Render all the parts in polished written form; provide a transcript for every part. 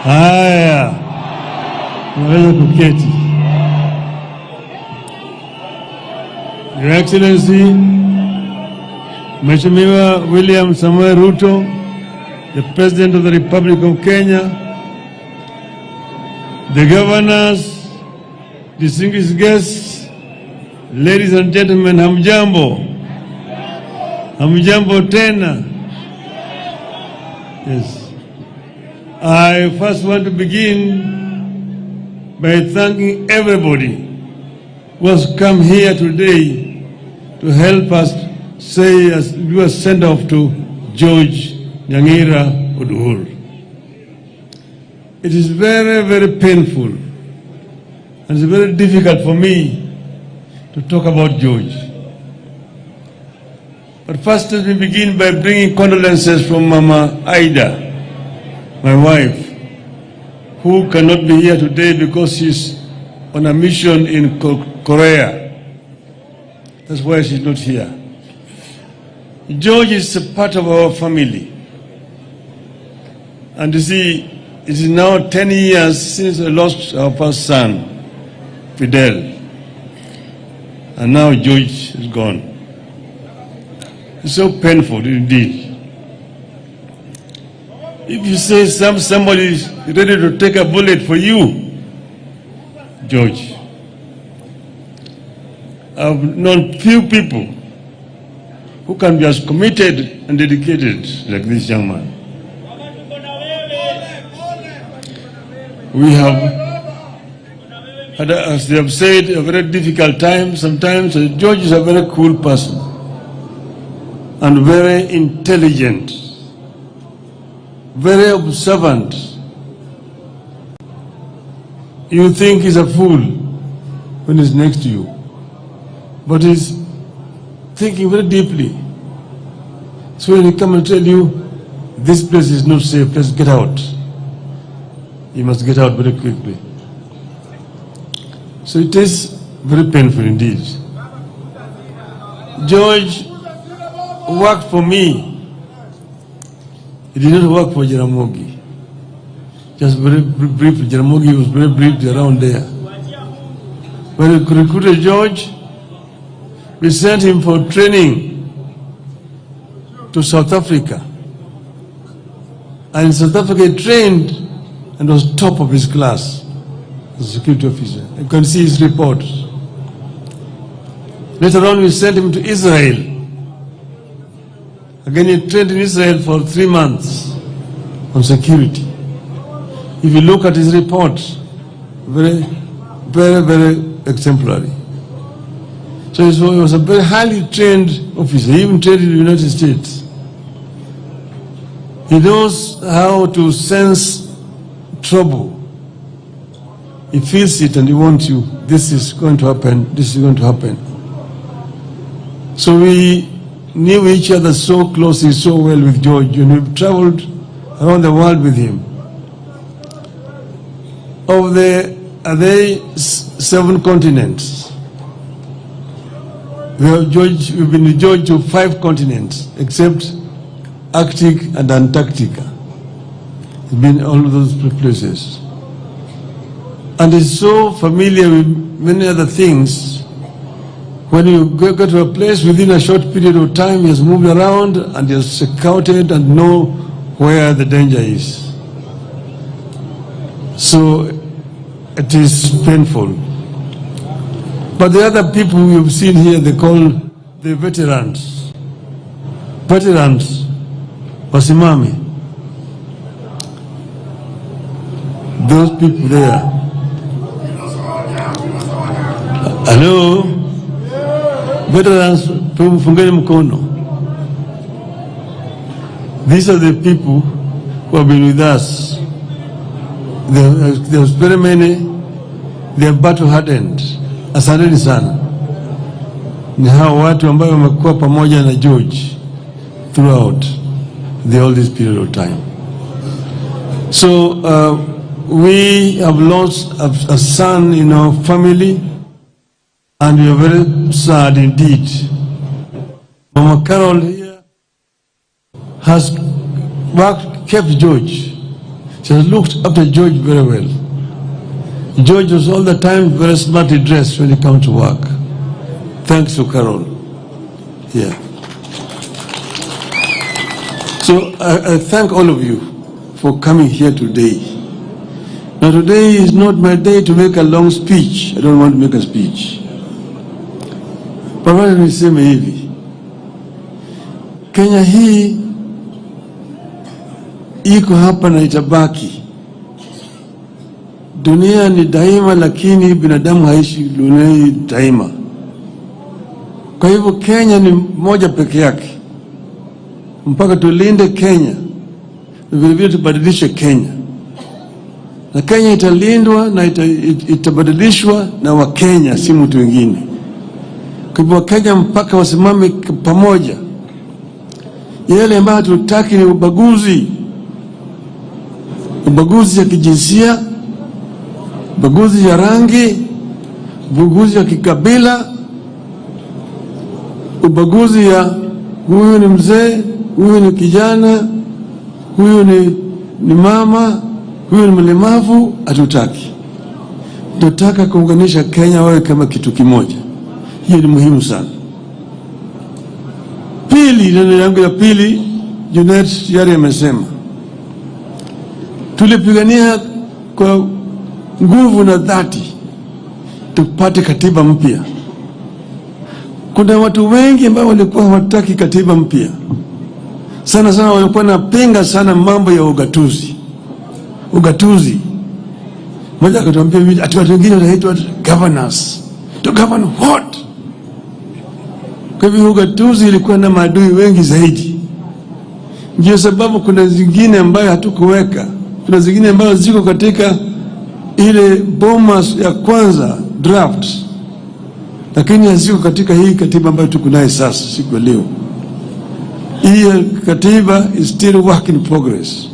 Haya, naweza kuketi. Your Excellency, Mheshimiwa William Samoei Ruto, the President of the Republic of Kenya, the governors, distinguished guests, ladies and gentlemen, hamjambo. Hamjambo tena. Yes. I first want to begin by thanking everybody who has come here today to help us do a send-off to George Yangira Oduor. It is very, very painful and it's very difficult for me to talk about George. But first let me begin by bringing condolences from Mama Aida, my wife, who cannot be here today because she's on a mission in Korea. That's why she's not here. George is a part of our family. And you see, it is now 10 years since I lost our first son, Fidel. And now George is gone. It's so painful indeed. If you say somebody is ready to take a bullet for you, George. I've known few people who can be as committed and dedicated like this young man. We have had, as they have said, a very difficult time. Sometimes George is a very cool person and very intelligent, very observant. You think he's a fool when he's next to you, but he's thinking very deeply. So when he comes and tell you, this place is not safe, let's get out, you must get out very quickly. So it is very painful indeed. George worked for me. He did not work for Jaramogi. Just very briefly, Jaramogi was very briefly around there. When we recruited George, we sent him for training to South Africa. And in South Africa he trained and was top of his class as a security officer. You can see his reports. Later on we sent him to Israel. Again, he trained in Israel for 3 months on security. If you look at his reports, very, very, very exemplary. So he was a very highly trained officer. He even trained in the United States. He knows how to sense trouble. He feels it and he wants you. This is going to happen. This is going to happen. So we knew each other so closely, so well with George, and we've traveled around the world with him. Of the 7 continents, we've been with George to 5 continents, except Arctic and Antarctica. He's been all of those places. And he's so familiar with many other things. When you go to a place within a short period of time, he has moved around and he has scouted and know where the danger is. So it is painful. But the other people you've seen here, they call the veterans. Veterans, wasimami. Those people there. Hello? Veterans, fungeni mkono. These are the people who have been with us. There's very many. They are battle hardened. Asanteni sana. Ni hao watu ambao wamekuwa pamoja na George throughout all this period of time. So we have lost a son in our family, and we are very sad indeed. Mama Carol here has kept George. She has looked after George very well. George was all the time very smartly dressed when he came to work. Thanks to Carol. Yeah. So I thank all of you for coming here today. Now today is not my day to make a long speech. I don't want to make a speech. But what niseme hivi, Kenya hii iko hapa na itabaki. Dunia ni daima, lakini binadamu haishi dunia daima. Kwa hivyo Kenya ni moja peke yake. Mpaka tulinde Kenya, vile vile tubadilishe Kenya. Na Kenya italindwa na itabadilishwa na Wakenya, si mtu wengine. Kwa hivyo Wakenya mpaka wasimame pamoja. Yale ambayo tutaki ni ubaguzi. Ubaguzi ya kijinsia, ubaguzi ya rangi, ubaguzi ya kikabila, ubaguzi ya huyu ni mzee, huyu ni kijana, huyu ni mama, huyu ni mlemavu. Hatutaki. Tunataka kuunganisha Kenya wawe kama kitu kimoja. Hiyo ni muhimu sana. Pili, neno yangu ya pili, Junet yari amesema, tulipigania kwa nguvu na dhati tupate katiba mpya. Kuna watu wengi ambao walikuwa hawataki katiba mpya. Sana sana walikuwa napinga sana mambo ya ugatuzi. Ugatuzi. Mmoja akatuambia ati watu wengine wanaitwa governors. To govern what? Kwa hivyo ugatuzi ilikuwa na maadui wengi zaidi. Ndio sababu kuna zingine ambayo hatukuweka. Kuna zingine ambayo ziko katika ile bomas ya kwanza draft. Lakini haziko katika hii katiba ambayo tuko nayo sasa siku leo. Hii katiba is still work in progress.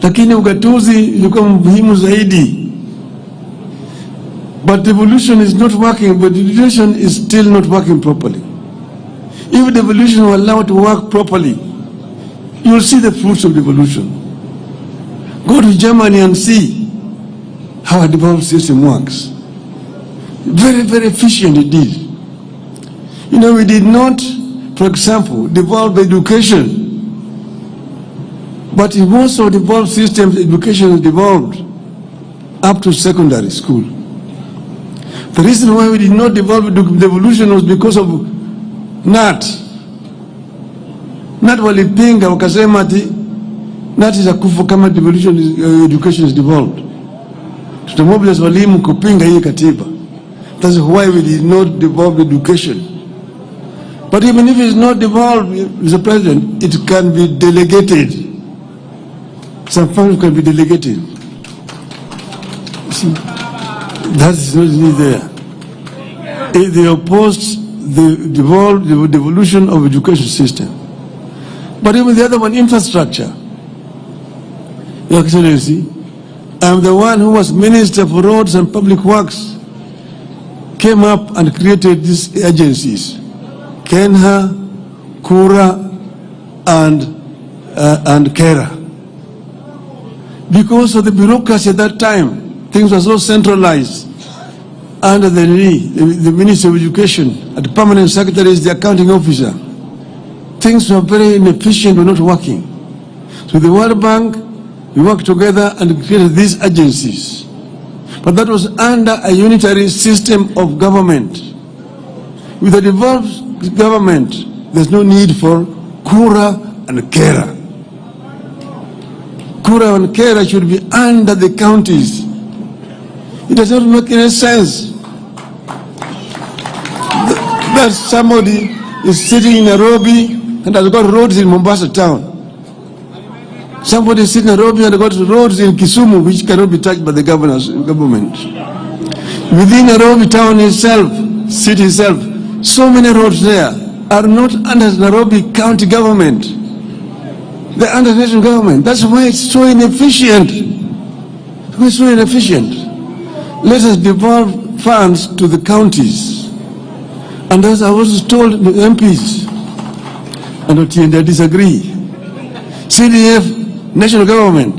Lakini ugatuzi ilikuwa muhimu zaidi. But devolution is not working, but devolution is still not working properly. If devolution were allowed to work properly, you will see the fruits of devolution. Go to Germany and see how a devolved system works. Very, very efficient indeed. You know, we did not, for example, devolve education. But in most of devolved systems, education is devolved up to secondary school. The reason why we did not devolve devolution was because of NAT. NAT walipinga wakasema ati NAT itakufa kama devolution education is devolved. Tutamobilize walimu kupinga hii katiba. That's why we did not devolve education. But even if it's not devolved, Mr. President, it can be delegated. Some funds can be delegated. See, that is not there. If they opposed the devolution of education system. But even the other one, infrastructure. Your Excellency, I'm the one who was Minister for Roads and Public Works, came up and created these agencies, Kenha, Kura, and Kera. Because of the bureaucracy at that time, things were so centralized under the Ministry of Education, and the permanent secretary is the accounting officer. Things were very inefficient, were not working. So the World Bank, we worked together and created these agencies. But that was under a unitary system of government. With a devolved government, there's no need for Kura and Kera. Kura and Kera should be under the counties. It does not make any sense that somebody is sitting in Nairobi and has got roads in Mombasa town. Somebody is sitting in Nairobi and has got roads in Kisumu which cannot be touched by the government. Within Nairobi town itself, city itself, so many roads there are not under Nairobi county government. They're under national government. That's why it's so inefficient. It's so inefficient. Let us devolve funds to the counties. And as I was told the MPs, and I disagree. CDF, national government,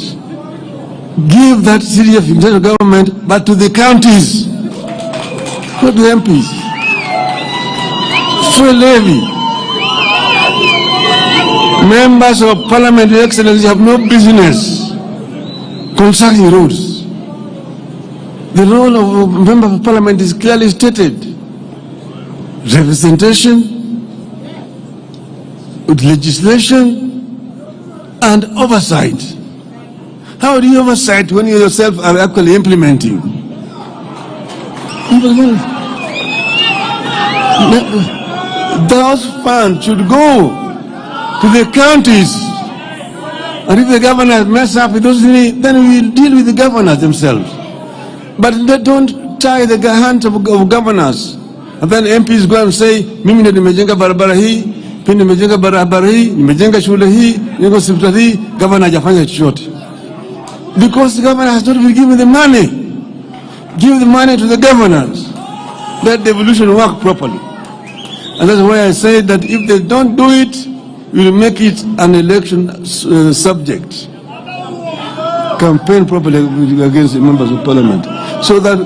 give that CDF national government, but to the counties, not to the MPs. So levy. Members of Parliament, Your Excellency, have no business constructing roads. The role of a member of Parliament is clearly stated. Representation, legislation, and oversight. How do you oversight when you yourself are actually implementing? Those funds should go to the counties. And if the governors mess up with those things, then we will deal with the governors themselves. But they don't tie the hands of governors. And then MPs go and say, mimi ndio nimejenga barabara hii, pia nimejenga barabara hii, nimejenga shule hii, nimejenga hospitali hii, governor hajafanya chochote. Because the governor has not been given the money. Give the money to the governors. Let devolution work properly. And that's why I say that if they don't do it, we will make it an election subject. Campaign properly against the members of Parliament. So that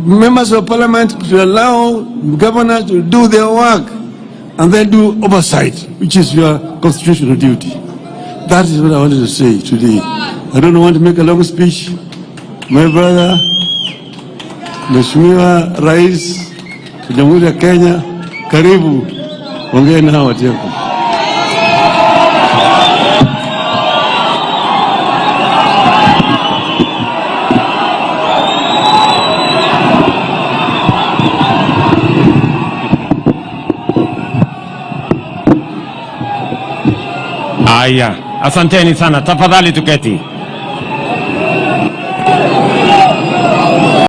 members of Parliament should allow governors to do their work and then do oversight, which is your constitutional duty. That is what I wanted to say today. I don't want to make a long speech. My brother, Mheshimiwa Rais wa Jamhuri ya Kenya, karibu, ongea na watu wako. Aya, asanteni sana. Tafadhali tuketi.